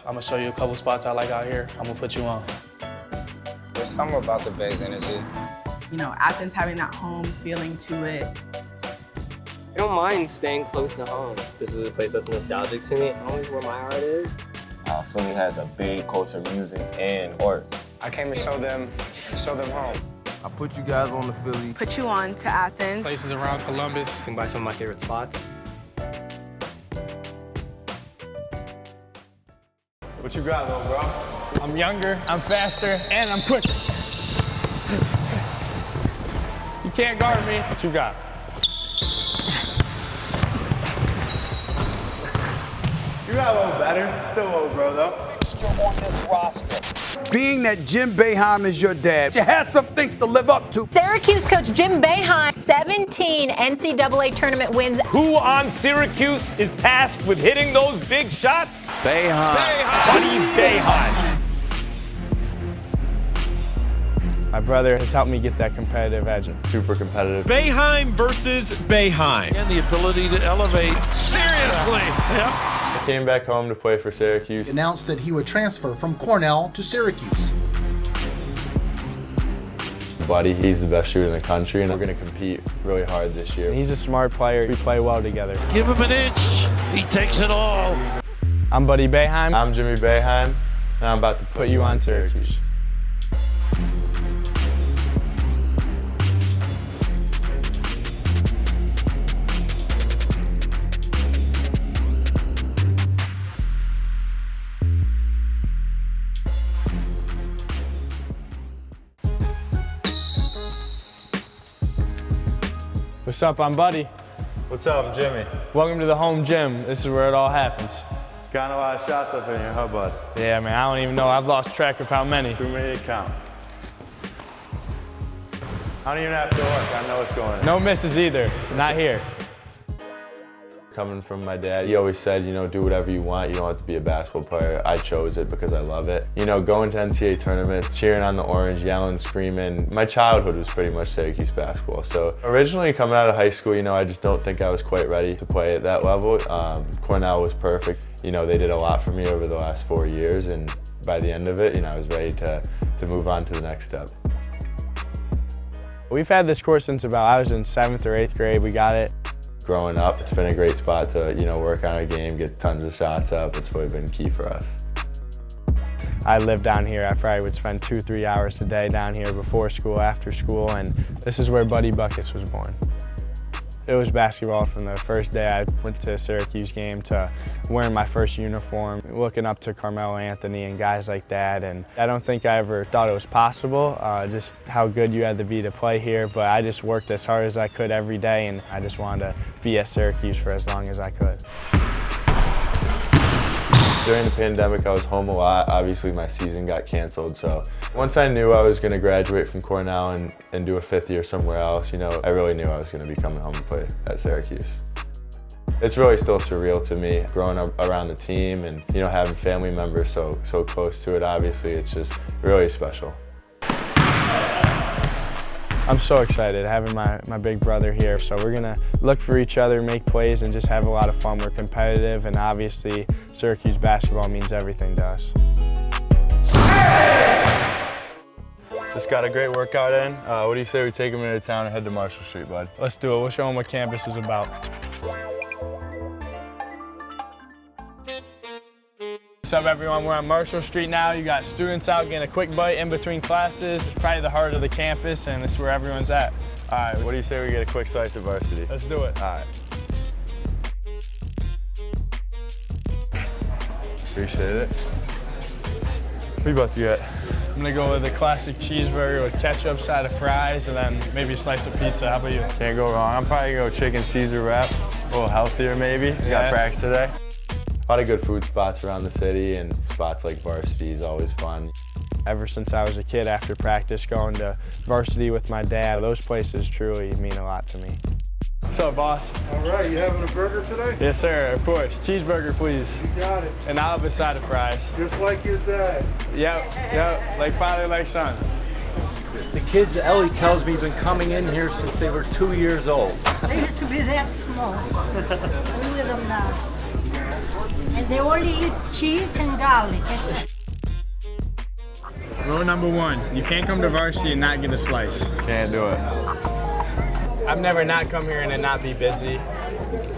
I'm gonna show you a couple spots I like out here. I'm gonna put you on. There's something about the Bay's energy. You know, Athens having that home feeling to it. I don't mind staying close to home. This is a place that's nostalgic to me. Always where my heart is. Philly has a big culture of music and art. I came to show them home. I put you guys on the Philly. Put you on to Athens. Places around Columbus. You can buy some of my favorite spots. What you got, little bro? I'm younger, I'm faster, and I'm quicker. You can't guard me. What you got? You got a little better. Still a little bro, though. On this roster. Being that Jim Boeheim is your dad, you have some things to live up to. Syracuse coach Jim Boeheim, 17 NCAA tournament wins. Who on Syracuse is tasked with hitting those big shots? Boeheim. Buddy Boeheim. My brother has helped me get that competitive edge. Super competitive. Boeheim versus Boeheim. And the ability to elevate. Seriously. Yep. I came back home to play for Syracuse. Announced that he would transfer from Cornell to Syracuse. Buddy, he's the best shooter in the country, and we're going to compete really hard this year. He's a smart player. We play well together. Give him an inch. He takes it all. I'm Buddy Boeheim. I'm Jimmy Boeheim, and I'm about to put you on Syracuse. What's up, I'm Buddy. What's up, I'm Jimmy? Welcome to the home gym. This is where it all happens. Got a lot of shots up in here, huh, bud? Yeah, man, I don't even know. I've lost track of how many. Too many to count. I don't even have to look. I know what's going on. No misses either. Not here. Coming from my dad, he always said, you know, do whatever you want. You don't have to be a basketball player. I chose it because I love it. You know, going to NCAA tournaments, cheering on the orange, yelling, screaming. My childhood was pretty much Syracuse basketball. So originally coming out of high school, you know, I just don't think I was quite ready to play at that level. Cornell was perfect. You know, they did a lot for me over the last 4 years, and by the end of it, you know, I was ready to move on to the next step. We've had this course since I was in 7th or 8th grade. We got it. Growing up, it's been a great spot to, you know, work on our game, get tons of shots up. It's really been key for us. I live down here. I probably would spend 2-3 hours a day down here before school, after school, and this is where Buddy Buckets was born. It was basketball from the first day I went to a Syracuse game to wearing my first uniform, looking up to Carmelo Anthony and guys like that. And I don't think I ever thought it was possible, just how good you had to be to play here. But I just worked as hard as I could every day, and I just wanted to be at Syracuse for as long as I could. During the pandemic, I was home a lot. Obviously, my season got canceled, so once I knew I was going to graduate from Cornell and do a 5th year somewhere else, you know, I really knew I was going to be coming home to play at Syracuse. It's really still surreal to me, growing up around the team and, you know, having family members so close to it. Obviously, it's just really special. I'm so excited having my big brother here. So we're gonna look for each other, make plays, and just have a lot of fun. We're competitive, and obviously Syracuse basketball means everything to us. Just got a great workout in. What do you say we take them into town and head to Marshall Street, bud? Let's do it. We'll show them what campus is about. What's up, everyone? We're on Marshall Street now. You got students out getting a quick bite in between classes. It's probably the heart of the campus, and it's where everyone's at. All right, what do you say we get a quick slice of varsity? Let's do it. All right. Appreciate it. What are you about to get? I'm gonna go with a classic cheeseburger with ketchup, side of fries, and then maybe a slice of pizza. How about you? Can't go wrong. I'm probably gonna go chicken Caesar wrap. A little healthier, maybe. Yeah. Got practice today. A lot of good food spots around the city, and spots like varsity is always fun. Ever since I was a kid, after practice, going to varsity with my dad, those places truly mean a lot to me. What's up, boss? All right, you having a burger today? Yes, sir, of course. Cheeseburger, please. You got it. And I'll have a side of fries. Just like your dad. Yep, like father, like son. The kids, Ellie tells me, have been coming in here since they were 2 years old. They used to be that small. We with them now. And they only eat cheese and garlic. That's it. Rule number 1, you can't come to varsity and not get a slice. Can't do it. I've never not come here and it not be busy.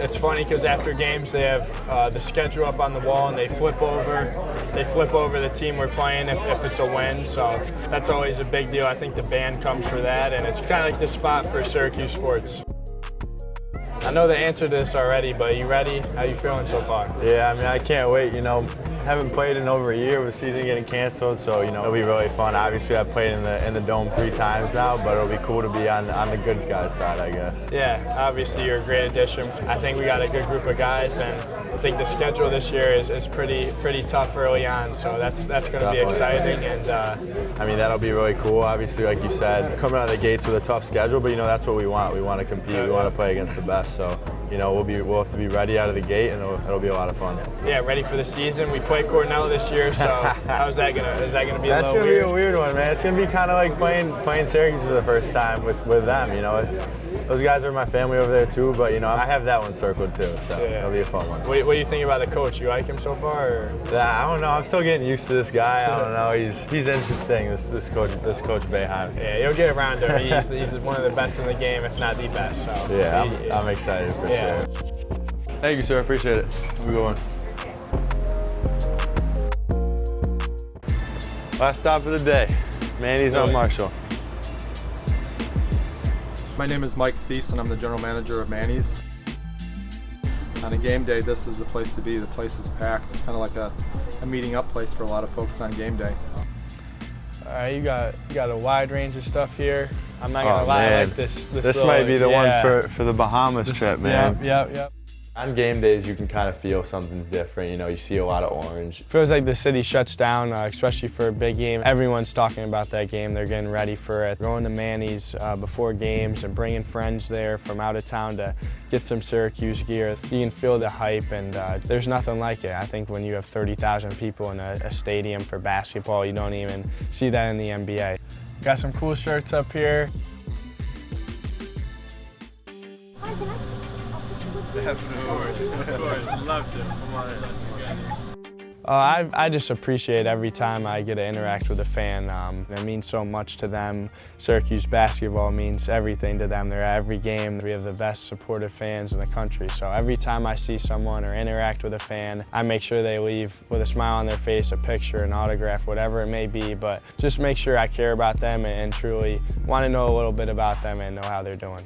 It's funny because after games they have the schedule up on the wall and they flip over the team we're playing if it's a win. So that's always a big deal. I think the band comes for that, and it's kind of like the spot for Syracuse sports. I know the answer to this already, but are you ready? How you feeling so far? Yeah, I mean, I can't wait. You know, haven't played in over a year with the season getting canceled, so you know it'll be really fun. Obviously, I've played in the dome 3 times now, but it'll be cool to be on the good guys' side, I guess. Yeah, obviously you're a great addition. I think we got a good group of guys, and I think the schedule this year is pretty tough early on, so that's going to be exciting. And I mean, that'll be really cool. Obviously, like you said, coming out of the gates with a tough schedule, but you know that's what we want. We want to compete. We want to play against the best. So you know we'll have to be ready out of the gate, and it'll be a lot of fun. Yeah, ready for the season. We play Cornell this year, so how's that gonna? Is that gonna be a little weird? That's gonna be a weird one, man. It's gonna be kind of like playing Syracuse for the first time with them. You know, those guys are my family over there too, but you know I have that one circled too, so it'll be a fun one. What do you think about the coach? You like him so far? Or? Yeah, I don't know. I'm still getting used to this guy. I don't know. He's interesting. This coach Boeheim. Yeah, you'll get around him. He's one of the best in the game, if not the best. So yeah, I'm excited for sure. Thank you, sir. Appreciate it. Have a good one. Last stop of the day, Manny's on Marshall. My name is Mike Thies, and I'm the general manager of Manny's. On a game day, this is the place to be. The place is packed. It's kind of like a meeting up place for a lot of folks on game day. All right, you got a wide range of stuff here. I'm not gonna lie, I like this. This might be the one for the Bahamas trip, man. Yep. On game days, you can kind of feel something's different. You know, you see a lot of orange. Feels like the city shuts down, especially for a big game. Everyone's talking about that game. They're getting ready for it. Going to Manny's before games and bringing friends there from out of town to get some Syracuse gear. You can feel the hype, and there's nothing like it. I think when you have 30,000 people in a stadium for basketball, you don't even see that in the NBA. Got some cool shirts up here. Of course, love to. Come on in. I just appreciate every time I get to interact with a fan. It means so much to them. Syracuse basketball means everything to them. They're at every game. We have the best supportive fans in the country. So every time I see someone or interact with a fan, I make sure they leave with a smile on their face, a picture, an autograph, whatever it may be. But just make sure I care about them and truly want to know a little bit about them and know how they're doing.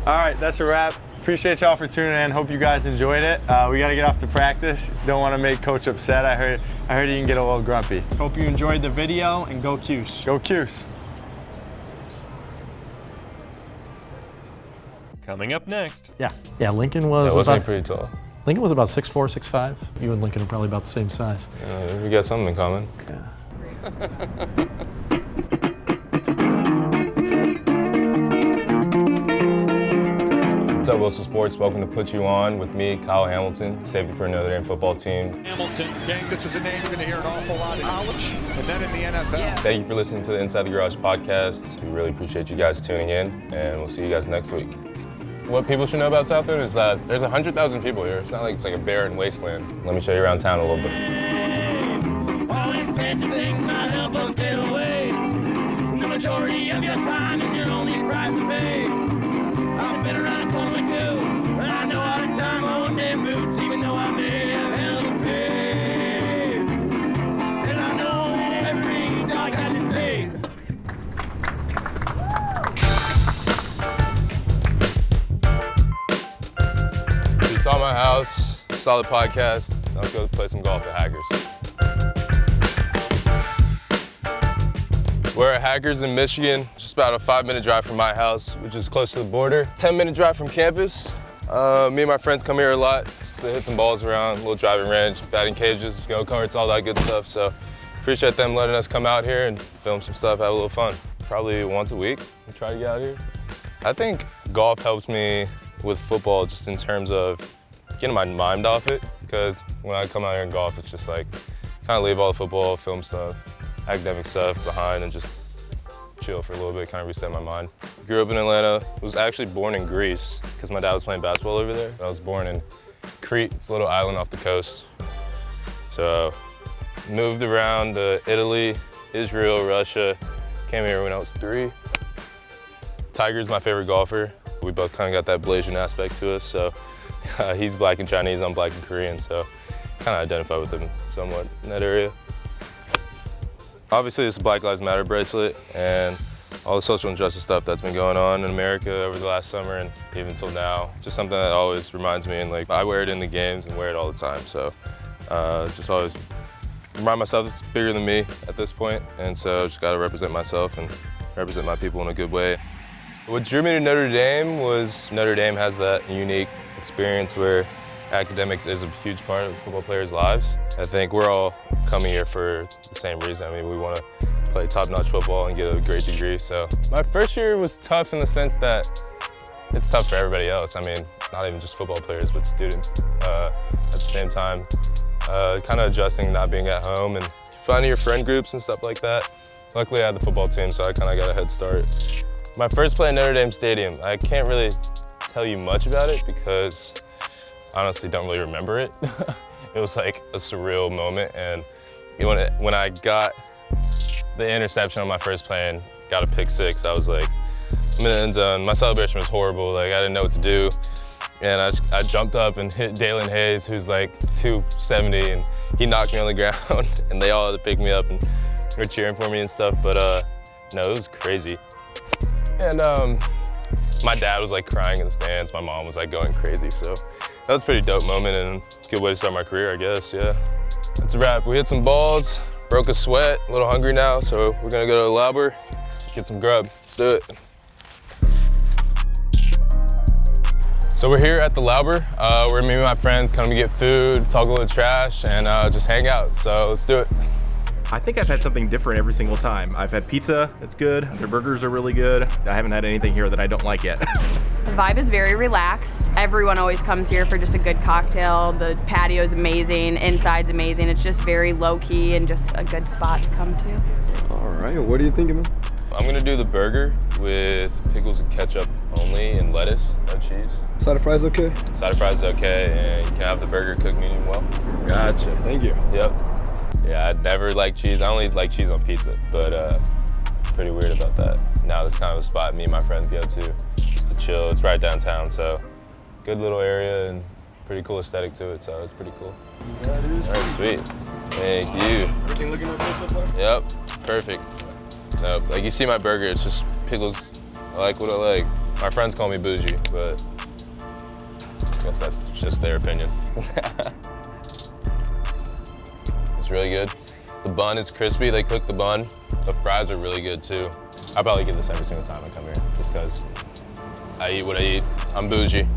All right, that's a wrap. Appreciate y'all for tuning in. Hope you guys enjoyed it. We got to get off to practice. Don't want to make Coach upset. I heard he can get a little grumpy. Hope you enjoyed the video, and go Cuse. Go Cuse. Coming up next. Yeah. Lincoln was. Yeah, wasn't he pretty tall? Lincoln was about 6'4", 6'5". You and Lincoln are probably about the same size. Yeah, we got something in common. Yeah. What's up, Wilson Sports? Welcome to Put You On with me, Kyle Hamilton, safety for Notre Dame football team. Hamilton, gang, this is a name you're going to hear an awful lot in college and then in the NFL. Yeah. Thank you for listening to the Inside the Garage podcast. We really appreciate you guys tuning in, and we'll see you guys next week. What people should know about South Bend is that there's 100,000 people here. It's not like it's like a barren wasteland. Let me show you around town a little bit. All these fancy things might help us get away. The majority of your time is your only price to pay. I've been around the corner too, and I know how to tie my own damn boots, even though I may have hell to pay. And I know every dog has its day. So you saw my house, saw the podcast. Now let's go play some golf at Hackers. We're at Hackers in Michigan, just about a 5-minute drive from my house, which is close to the border. 10-minute drive from campus. Me and my friends come here a lot, just to hit some balls around, a little driving range, batting cages, go-karts, all that good stuff. So appreciate them letting us come out here and film some stuff, have a little fun. Probably once a week, we try to get out here. I think golf helps me with football just in terms of getting my mind off it, because when I come out here and golf, it's just like, kind of leave all the football, film stuff, academic stuff behind and just chill for a little bit, kind of reset my mind. Grew up in Atlanta, was actually born in Greece because my dad was playing basketball over there. I was born in Crete. It's a little island off the coast. So moved around to Italy, Israel, Russia. Came here when I was 3. Tiger's my favorite golfer. We both kind of got that Blasian aspect to us. So he's black and Chinese, I'm black and Korean. So kind of identify with him somewhat in that area. Obviously, it's a Black Lives Matter bracelet and all the social injustice stuff that's been going on in America over the last summer and even till now. Just something that always reminds me, and like I wear it in the games and wear it all the time. So just always remind myself it's bigger than me at this point, and so just gotta represent myself and represent my people in a good way. What drew me to Notre Dame was Notre Dame has that unique experience where academics is a huge part of football players' lives. I think we're all coming here for the same reason. I mean, we want to play top-notch football and get a great degree. So my first year was tough in the sense that it's tough for everybody else. I mean, not even just football players, but students. At the same time, kind of adjusting, not being at home and finding your friend groups and stuff like that. Luckily, I had the football team, so I kind of got a head start. My first play at Notre Dame Stadium, I can't really tell you much about it because I honestly don't really remember it. It was like a surreal moment, and when I got the interception on my first play and got a pick 6, I was like, I'm in the end zone. My celebration was horrible. Like, I didn't know what to do. And I jumped up and hit Dalen Hayes, who's like 270, and he knocked me on the ground, and they all had to pick me up and were cheering for me and stuff. But no, it was crazy. And my dad was like crying in the stands. My mom was like going crazy. So that was a pretty dope moment and a good way to start my career, I guess, yeah. That's a wrap. We hit some balls, broke a sweat, a little hungry now, so we're gonna go to the Lauber, get some grub. Let's do it. So we're here at the Lauber. We're me and my friends come to get food, talk a little trash, and just hang out. So let's do it. I think I've had something different every single time. I've had pizza, it's good. Their burgers are really good. I haven't had anything here that I don't like yet. The vibe is very relaxed. Everyone always comes here for just a good cocktail. The patio's amazing, inside's amazing. It's just very low-key and just a good spot to come to. All right, what are you thinking, man? I'm gonna do the burger with pickles and ketchup only and lettuce, no cheese. Side of fries okay? Side of fries okay, and you can have the burger cooked medium well. Gotcha, thank you. Yep. Yeah, I'd never like cheese. I only like cheese on pizza, but pretty weird about that. Now this is kind of a spot me and my friends go to just to chill. It's right downtown, so good little area and pretty cool aesthetic to it, so it's pretty cool. That is. All right, sweet. Thank you. Everything looking okay so far? Yep, perfect. No, like you see my burger, it's just pickles. I like what I like. My friends call me bougie, but I guess that's just their opinion. It's really good. The bun is crispy, they cook the bun. The fries are really good too. I probably get this every single time I come here, just because I eat what I eat. I'm bougie.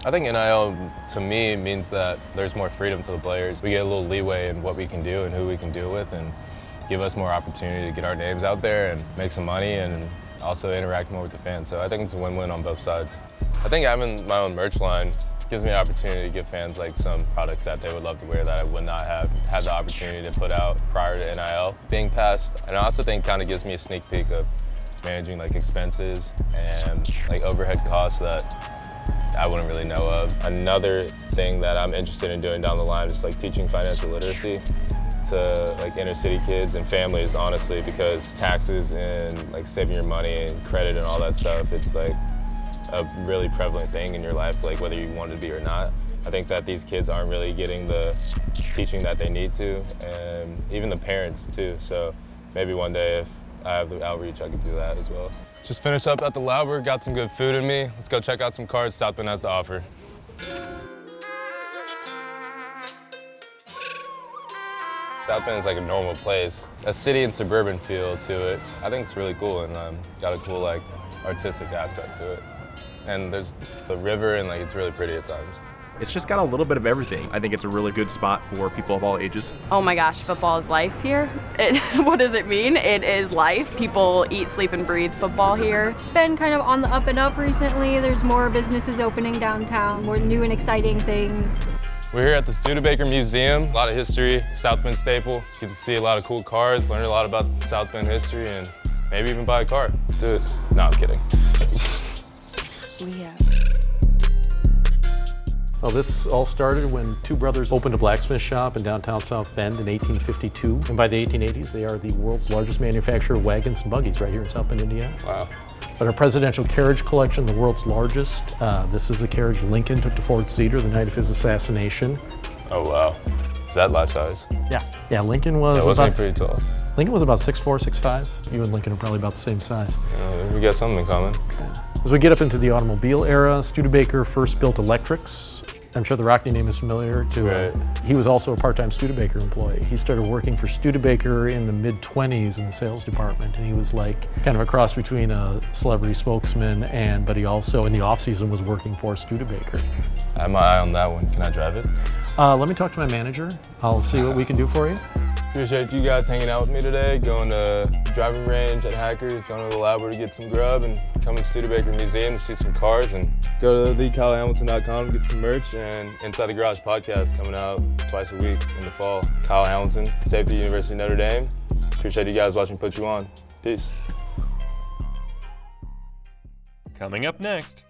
I think NIL, to me, means that there's more freedom to the players. We get a little leeway in what we can do and who we can deal with, and give us more opportunity to get our names out there and make some money and also interact more with the fans. So I think it's a win-win on both sides. I think having my own merch line gives me the opportunity to give fans like some products that they would love to wear that I would not have had the opportunity to put out prior to NIL being passed. And I also think kind of gives me a sneak peek of managing like expenses and like overhead costs that I wouldn't really know of. Another thing that I'm interested in doing down the line is like teaching financial literacy to like inner city kids and families, honestly, because taxes and like saving your money and credit and all that stuff, it's like a really prevalent thing in your life, like whether you want it to be or not. I think that these kids aren't really getting the teaching that they need to, and even the parents too. So maybe one day if I have the outreach, I could do that as well. Just finished up at the Lauber, got some good food in me. Let's go check out some cars South Bend has to offer. South Bend is like a normal place, a city and suburban feel to it. I think it's really cool and got a cool like artistic aspect to it. And there's the river and like it's really pretty at times. It's just got a little bit of everything. I think it's a really good spot for people of all ages. Oh my gosh, football is life here. What does it mean? It is life. People eat, sleep, and breathe football here. It's been kind of on the up and up recently. There's more businesses opening downtown, more new and exciting things. We're here at the Studebaker Museum. A lot of history, South Bend staple. Get to see a lot of cool cars, learn a lot about South Bend history, and maybe even buy a car. Let's do it. No, I'm kidding. Well, this all started when two brothers opened a blacksmith shop in downtown South Bend in 1852. And by the 1880s, they are the world's largest manufacturer of wagons and buggies right here in South Bend, Indiana. Wow. But our presidential carriage collection, the world's largest, this is the carriage Lincoln took to Fort Cedar the night of his assassination. Oh, wow. Is that life size? Yeah, Lincoln was wasn't pretty tall. Lincoln was about 6'4", 6'5". You and Lincoln are probably about the same size. We got something in common. As we get up into the automobile era, Studebaker first built electrics. I'm sure the Rockney name is familiar to He was also a part-time Studebaker employee. He started working for Studebaker in the mid-20s in the sales department, and he was like kind of a cross between a celebrity spokesman but he also in the off-season was working for Studebaker. I have my eye on that one. Can I drive it? Let me talk to my manager. I'll see what we can do for you. Appreciate you guys hanging out with me today, going to driving range at Hackers, going to the lab to get some grub, and come to Studebaker Museum to see some cars, and go to thekylehamilton.com to get some merch, and Inside the Garage podcast coming out twice a week in the fall. Kyle Hamilton, safety, University of Notre Dame. Appreciate you guys watching Put You On. Peace. Coming up next.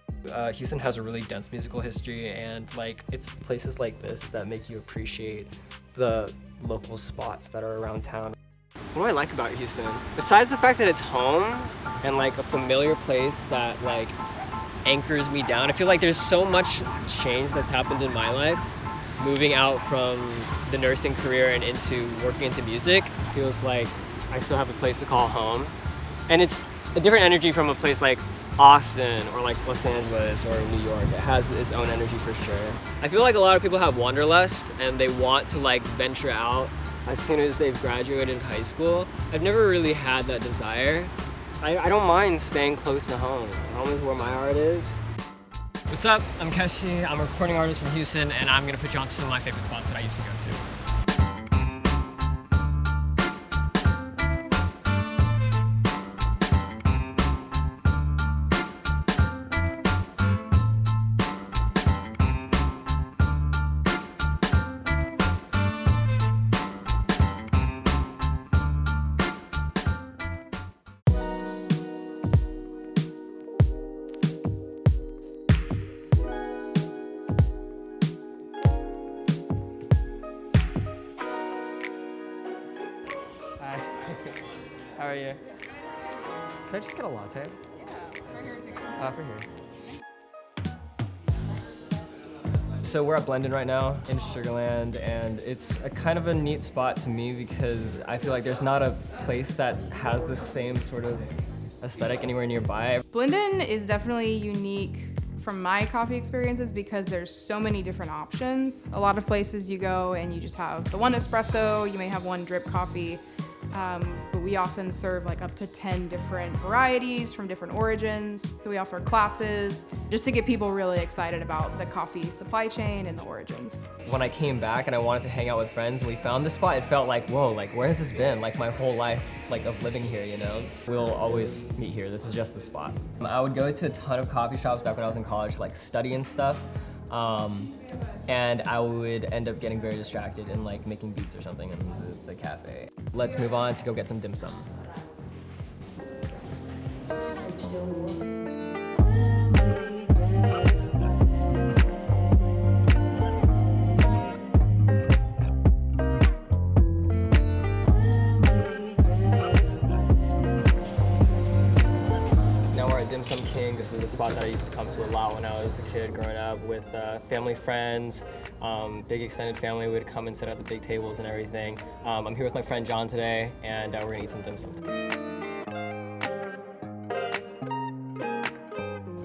Houston has a really dense musical history, and like it's places like this that make you appreciate the local spots that are around town. What do I like about Houston? Besides the fact that it's home and like a familiar place that like anchors me down, I feel like there's so much change that's happened in my life. Moving out from the nursing career and into working into music feels like I still have a place to call home. And it's a different energy from a place like Austin or like Los Angeles or New York. It has its own energy for sure. I feel like a lot of people have wanderlust and they want to like venture out as soon as they've graduated high school. I've never really had that desire. I don't mind staying close to home. Home is where my heart is. What's up? I'm Keshi. I'm a recording artist from Houston, and I'm gonna put you on to some of my favorite spots that I used to go to. How are you? Can I just get a latte? Yeah, for here. So we're at Blendon right now in Sugarland, and it's a kind of a neat spot to me because I feel like there's not a place that has the same sort of aesthetic anywhere nearby. Blendon is definitely unique from my coffee experiences because there's so many different options. A lot of places you go and you just have the one espresso, you may have one drip coffee, but we often serve like up to 10 different varieties from different origins. So we offer classes just to get people really excited about the coffee supply chain and the origins. When I came back and I wanted to hang out with friends and we found this spot, it felt like, whoa, like where has this been? Like my whole life like of living here, you know? We'll always meet here. This is just the spot. I would go to a ton of coffee shops back when I was in college, like study and stuff. And I would end up getting very distracted and like making beats or something in the cafe. Let's move on to go get some dim sum. Dim Sum King. This is a spot that I used to come to a lot when I was a kid growing up with family, friends, big extended family would come and sit at the big tables and everything. I'm here with my friend John today, and we're gonna eat some dim sum.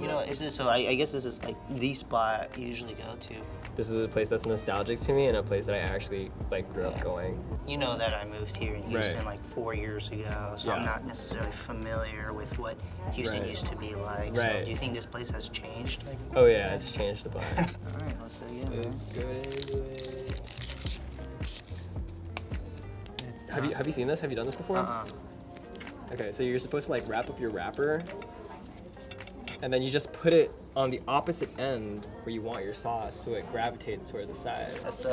You know, I guess this is like the spot I usually go to. This is a place that's nostalgic to me and a place that I actually like grew up going. You know that I moved here in Houston like 4 years ago, so I'm not necessarily familiar with what Houston used to be like. So do you think this place has changed? Oh yeah, it's changed a bunch. All right, let's do it again, Let's go into it. Have you seen this? Have you done this before? Okay, so you're supposed to like wrap up your wrapper, and then you just put it on the opposite end where you want your sauce, so it gravitates toward the side. That's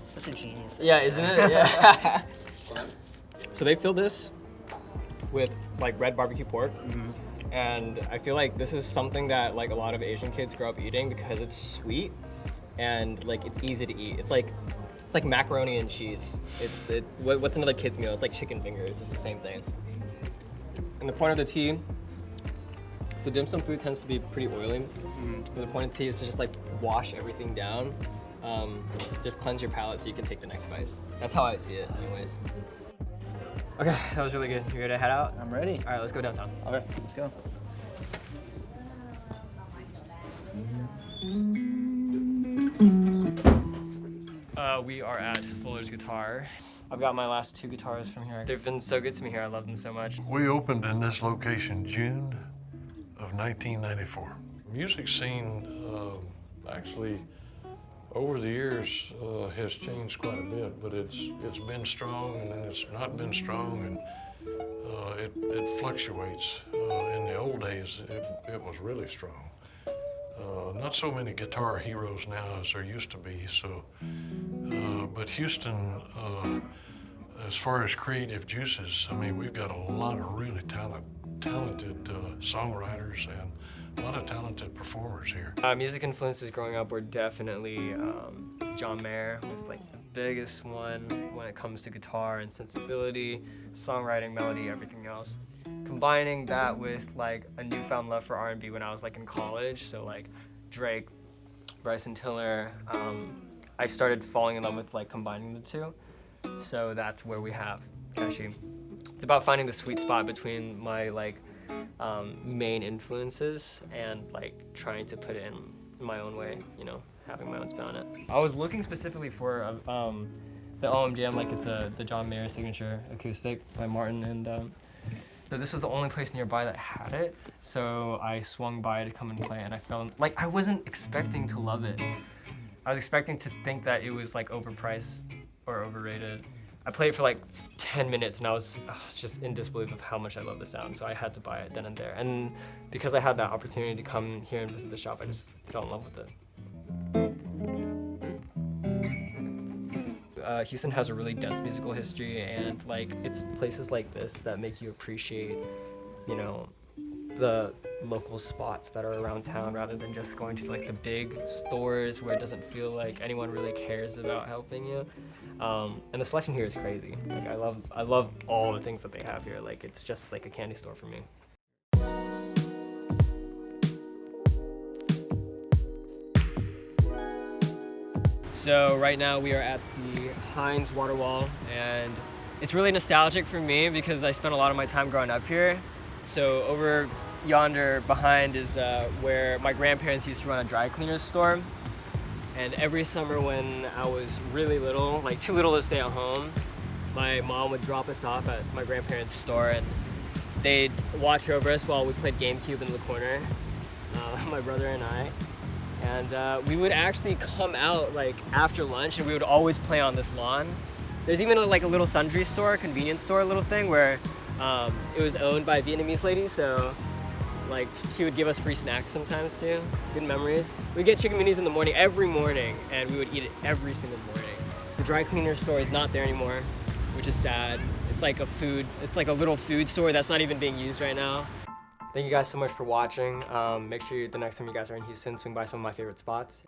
such a genius. Yeah, isn't it? Yeah. So they fill this with like red barbecue pork, and I feel like this is something that like a lot of Asian kids grow up eating because it's sweet, and like it's easy to eat. It's like macaroni and cheese. What's another kid's meal? It's like chicken fingers. It's the same thing. And the point of the tea, so dim sum food tends to be pretty oily. The point of tea is to just like wash everything down, just cleanse your palate so you can take the next bite. That's how I see it, anyways. Okay, that was really good. You ready to head out? I'm ready. All right, let's go downtown. Okay, let's go. We are at Fuller's Guitar. I've got my last 2 guitars from here. They've been so good to me here. I love them so much. We opened in this location June of 1994. Music scene actually over the years has changed quite a bit, but it's been strong and then it's not been strong, and it fluctuates. In the old days, it was really strong. Not so many guitar heroes now as there used to be, so, but Houston, as far as creative juices, I mean, we've got a lot of really talented songwriters and a lot of talented performers here. Music influences growing up were definitely John Mayer was like the biggest one when it comes to guitar and sensibility, songwriting, melody, everything else. Combining that with like a newfound love for R&B when I was like in college, so like Drake, Bryson Tiller, I started falling in love with like combining the two. So that's where we have Keshi. It's about finding the sweet spot between my like main influences and like trying to put it in my own way, you know, having my own spin on it. I was looking specifically for the OM like it's the John Mayer signature acoustic by Martin, and so this was the only place nearby that had it, so I swung by to come and play, and I felt like I wasn't expecting to love it. I was expecting to think that it was like overpriced or overrated. I played it for like 10 minutes and I was just in disbelief of how much I love the sound, so I had to buy it then and there. And because I had that opportunity to come here and visit the shop, I just fell in love with it. Houston has a really dense musical history, and like it's places like this that make you appreciate, you know, the local spots that are around town rather than just going to like the big stores where it doesn't feel like anyone really cares about helping you. And the selection here is crazy. Like I love all the things that they have here. Like it's just like a candy store for me. So right now we are at the Heinz water wall, and it's really nostalgic for me because I spent a lot of my time growing up here. So over yonder behind is where my grandparents used to run a dry cleaners store. And every summer when I was really little, like too little to stay at home, my mom would drop us off at my grandparents' store, and they'd watch over us while we played GameCube in the corner, my brother and I. And we would actually come out like after lunch, and we would always play on this lawn. There's even like a little sundry store, convenience store little thing where it was owned by a Vietnamese lady, so like she would give us free snacks sometimes too. Good memories. We'd get chicken minis in the morning, every morning, and we would eat it every single morning. The dry cleaner store is not there anymore, which is sad. It's like a little food store that's not even being used right now. Thank you guys so much for watching. Make sure the next time you guys are in Houston, swing by some of my favorite spots.